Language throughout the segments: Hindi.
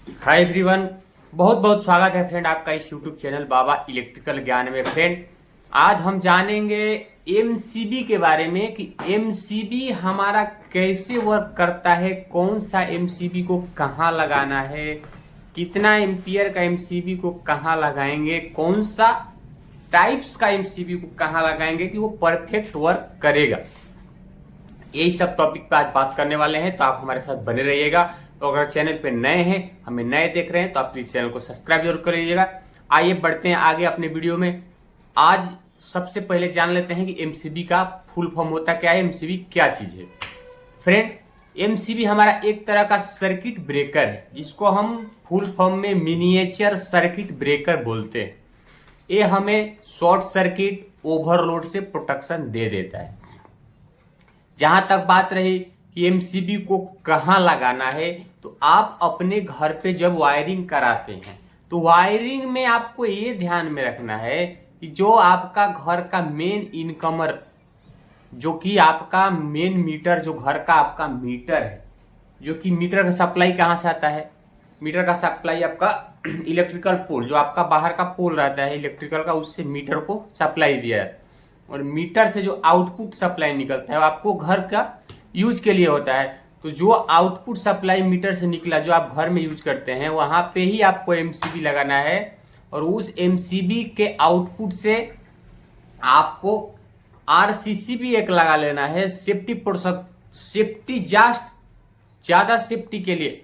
हाय एवरीवन, बहुत बहुत स्वागत है फ्रेंड आपका इस यूट्यूब चैनल बाबा इलेक्ट्रिकल ज्ञान में। फ्रेंड, आज हम जानेंगे एमसीबी के बारे में कि एमसीबी हमारा कैसे वर्क करता है, कौन सा एमसीबी को कहाँ लगाना है, कितना एम्पियर का एमसीबी को कहाँ लगाएंगे, कौन सा टाइप्स का एमसीबी को कहाँ लगाएंगे कि वो परफेक्ट वर्क करेगा। यही सब टॉपिक पे आज बात करने वाले हैं, तो आप हमारे साथ बने रहिएगा। तो अगर चैनल पे नए हैं, हमें नए देख रहे हैं, तो आप प्लीज चैनल को सब्सक्राइब जरूर करिएगा। आइए बढ़ते हैं आगे अपने वीडियो में। आज सबसे पहले जान लेते हैं कि एमसीबी का फुल फॉर्म होता क्या है, एमसीबी क्या चीज है। फ्रेंड, एमसीबी हमारा एक तरह का सर्किट ब्रेकर है, जिसको हम फुल फॉर्म में मिनिएचर सर्किट ब्रेकर बोलते हैं। ये हमें शॉर्ट सर्किट, ओवरलोड से प्रोटेक्शन दे देता है। जहां तक बात रही कि एमसीबी को कहाँ लगाना है, तो आप अपने घर पे जब वायरिंग कराते हैं तो वायरिंग में आपको ये ध्यान में रखना है कि जो आपका घर का मेन इनकमर, जो कि आपका मेन मीटर, जो घर का आपका मीटर है, जो कि मीटर का सप्लाई कहाँ से आता है, मीटर का सप्लाई आपका इलेक्ट्रिकल पोल, जो आपका बाहर का पोल रहता है इलेक्ट्रिकल का, उससे मीटर को सप्लाई दिया है। और मीटर से जो आउटपुट सप्लाई निकलता है वो आपको घर का यूज के लिए होता है। तो जो आउटपुट सप्लाई मीटर से निकला, जो आप घर में यूज करते हैं, वहां पे ही आपको एमसीबी लगाना है। और उस एमसीबी के आउटपुट से आपको आरसीसी भी एक लगा लेना है, सेफ्टी ज्यादा सेफ्टी के लिए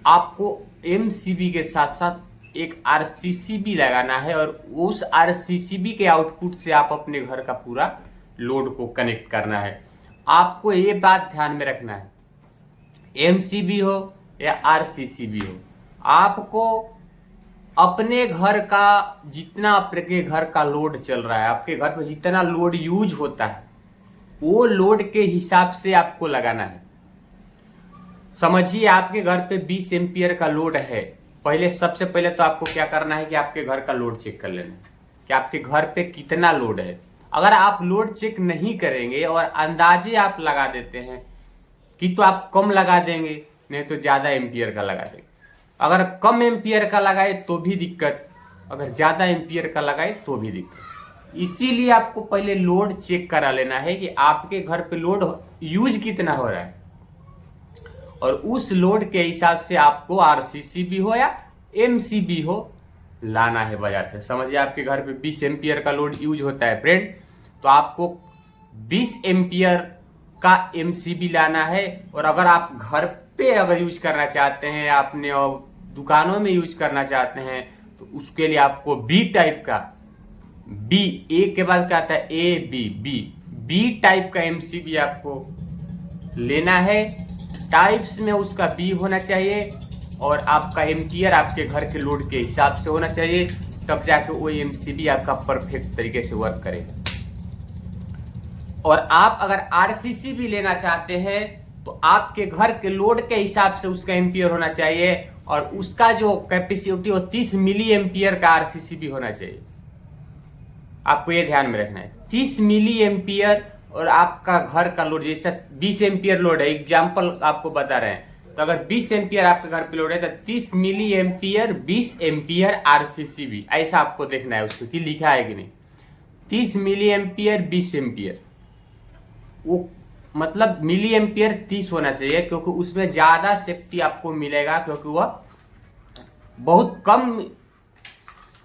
आपको एमसीबी के साथ साथ एक आरसीसी भी लगाना है। और उस आरसीसी भी के आउटपुट से आप अपने घर का पूरा लोड को कनेक्ट करना है। आपको ये बात ध्यान में रखना है, एमसीबी हो या आरसीसी हो, आपको अपने घर का जितना आपके घर का लोड चल रहा है, आपके घर पर जितना लोड यूज होता है, वो लोड के हिसाब से आपको लगाना है। समझिए आपके घर पे 20 एम्पियर का लोड है। सबसे पहले तो आपको क्या करना है कि आपके घर का लोड चेक कर लेना कि आपके घर पे कितना लोड है। अगर आप लोड चेक नहीं करेंगे और अंदाजे आप लगा देते हैं कि तो आप कम लगा देंगे, नहीं तो ज्यादा एम्पियर का लगा देंगे। अगर कम एम्पियर का लगाए तो भी दिक्कत, अगर ज्यादा एम्पियर का लगाए तो भी दिक्कत। इसीलिए आपको पहले लोड चेक करा लेना है कि आपके घर पे लोड यूज कितना हो रहा है, और उस लोड के हिसाब से आपको आरसीसी भी हो या एमसीबी हो लाना है बाजार से। समझिए आपके घर पे 20 एम्पियर का लोड यूज होता है फ्रेंड, तो आपको 20 एम्पियर का एमसीबी लाना है। और अगर आप घर पे अगर यूज करना चाहते हैं, आपने और दुकानों में यूज करना चाहते हैं, तो उसके लिए आपको बी टाइप का, बी ए के बाद क्या आता है, ए बी टाइप का एमसीबी आपको लेना है। टाइप्स में उसका बी होना चाहिए और आपका एम्पियर आपके घर के लोड के हिसाब से होना चाहिए, तब जाके वो एमसीबी आपका परफेक्ट तरीके से वर्क करेगा। और आप अगर आरसीसी भी लेना चाहते हैं तो आपके घर के लोड के हिसाब से उसका एम्पियर होना चाहिए, और उसका जो कैपेसिटी हो 30 मिली एम्पियर का आरसीसी भी होना चाहिए। आपको ये ध्यान में रखना है, 30 मिली एम्पियर। और आपका घर का लोड जैसे 20 एम्पियर लोड है, एग्जाम्पल आपको बता रहे हैं, तो अगर 20 एम्पियर आपके घर पे लोड है तो 30 मिली एम्पियर 20 एम्पियर आरसीसी भी, ऐसा आपको देखना है उसको कि लिखा है कि नहीं। 30 मिली एम्पियर 20 एम्पियर, वो मतलब मिली एम्पियर 30 होना चाहिए, क्योंकि उसमें ज्यादा सेफ्टी आपको मिलेगा, क्योंकि वह बहुत कम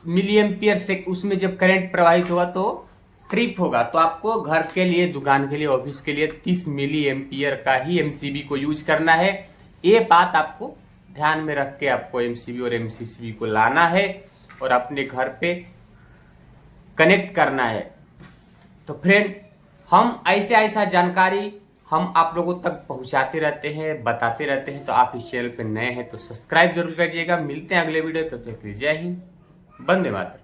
मिली एम्पियर से उसमें जब करंट प्रवाहित होगा तो ट्रिप होगा। तो आपको घर के लिए, दुकान के लिए, ऑफिस के लिए 30 मिली एम्पियर का ही एमसीबी को यूज करना है। ये बात आपको ध्यान में रख के आपको एमसीबी और एमसीसी को लाना है और अपने घर पे कनेक्ट करना है। तो फ्रेंड, हम ऐसा जानकारी हम आप लोगों तक पहुंचाते रहते हैं, बताते रहते हैं। तो आप इस चैनल पे नए हैं तो सब्सक्राइब जरूर करिएगा। मिलते हैं अगले वीडियो, तब तक जय हिंद, वंदे मातरम।